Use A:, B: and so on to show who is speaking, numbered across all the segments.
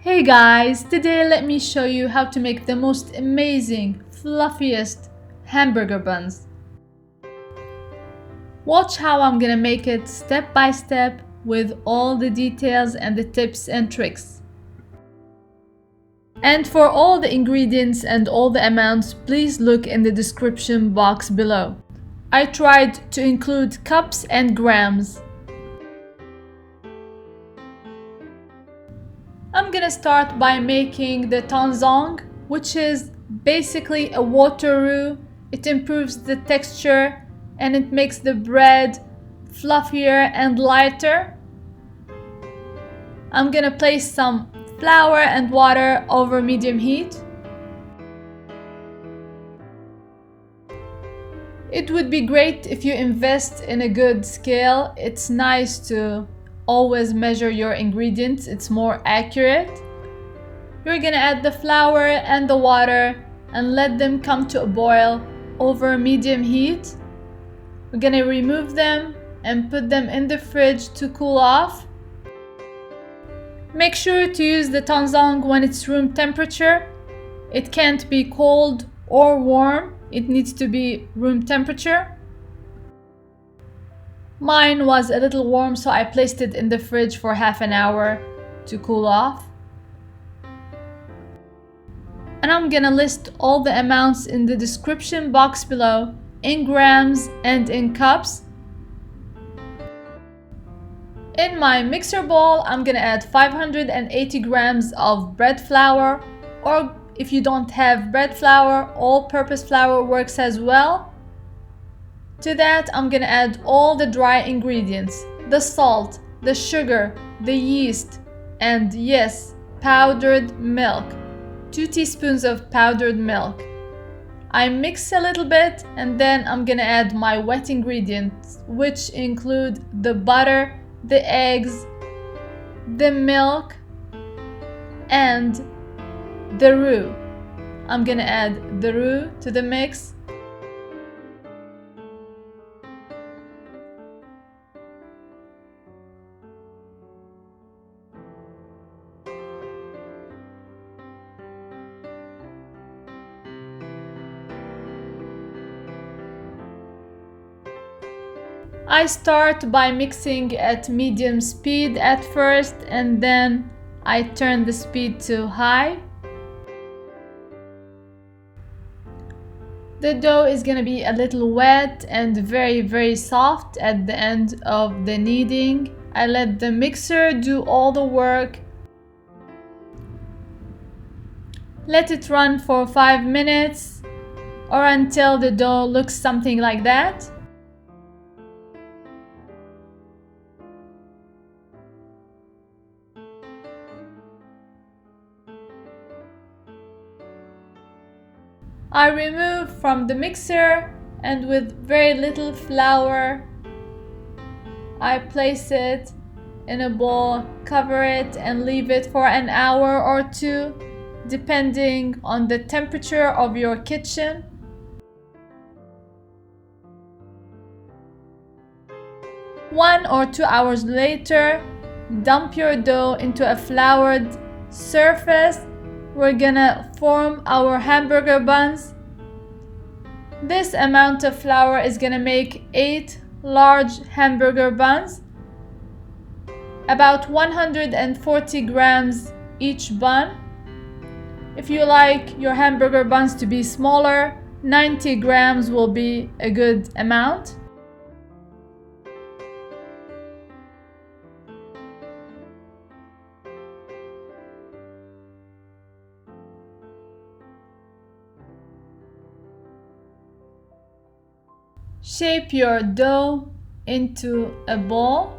A: Hey guys, today let me show you how to make the most amazing, fluffiest hamburger buns. Watch how I'm gonna make it step by step with all the details and the tips and tricks. And for all the ingredients and all the amounts, please look in the description box below. I tried to include cups and grams. I'm gonna start by making the tanzong, which is basically a water roux. It improves the texture and it makes the bread fluffier and lighter. I'm gonna place some flour and water over medium heat. It would be great if you invest in a good scale. It's nice to always measure your ingredients, it's more accurate. You're gonna add the flour and the water and let them come to a boil over medium heat. We're gonna remove them and put them in the fridge to cool off. Make sure to use the tanzong when it's room temperature. It can't be cold or warm, it needs to be room temperature. Mine was a little warm, so I placed it in the fridge for half an hour to cool off. And I'm gonna list all the amounts in the description box below, in grams and in cups. In my mixer bowl, I'm gonna add 580 grams of bread flour, or if you don't have bread flour, all-purpose flour works as well. To that, I'm gonna add all the dry ingredients, the salt, the sugar, the yeast, and yes, powdered milk. 2 teaspoons of powdered milk. I mix a little bit and then I'm gonna add my wet ingredients, which include the butter, the eggs, the milk, and the roux. I'm gonna add the roux to the mix. I start by mixing at medium speed at first and then I turn the speed to high. The dough is gonna be a little wet and very soft at the end of the kneading. I let the mixer do all the work. Let it run for 5 minutes or until the dough looks something like that. I remove from the mixer and with very little flour, I place it in a bowl, cover it and leave it for an hour or two, depending on the temperature of your kitchen. One or 2 hours later, dump your dough into a floured surface. We're gonna form our hamburger buns. This amount of flour is gonna make 8 large hamburger buns, about 140 grams each bun. If you like your hamburger buns to be smaller, 90 grams will be a good amount. Shape your dough into a ball,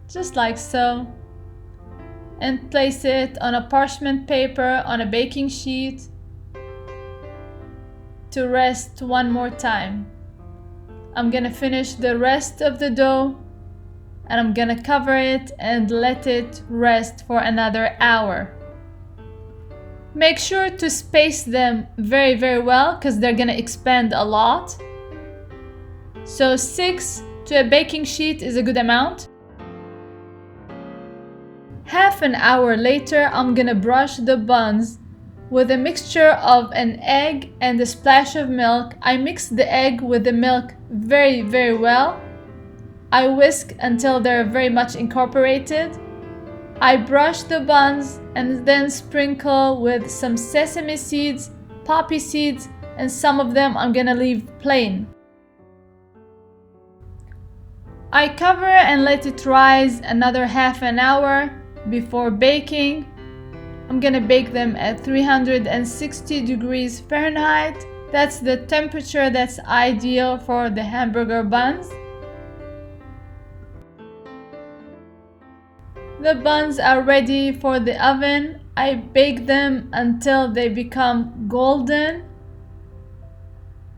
A: just like so, and place it on a parchment paper on a baking sheet to rest one more time. I'm gonna finish the rest of the dough and I'm gonna cover it and let it rest for another hour. Make sure to space them very well because they're gonna expand a lot. So 6 to a baking sheet is a good amount. Half an hour later, I'm gonna brush the buns with a mixture of an egg and a splash of milk. I mix the egg with the milk very well. I whisk until they're very much incorporated. I brush the buns and then sprinkle with some sesame seeds, poppy seeds, and some of them I'm gonna leave plain. I cover and let it rise another half an hour before baking. I'm gonna bake them at 360 degrees Fahrenheit. That's the temperature that's ideal for the hamburger buns. The buns are ready for the oven. I bake them until they become golden.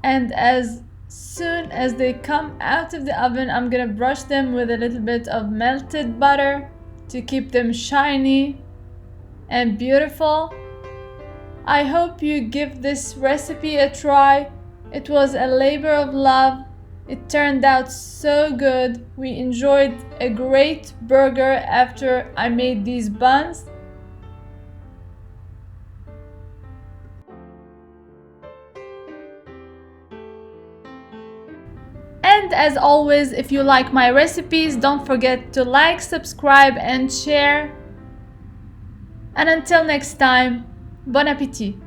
A: And as soon as they come out of the oven, I'm gonna brush them with a little bit of melted butter to keep them shiny and beautiful. I hope you give this recipe a try. It was a labor of love. It turned out so good. We enjoyed a great burger after I made these buns. And as always, if you like my recipes, don't forget to like, subscribe, and share. And until next time, bon appétit!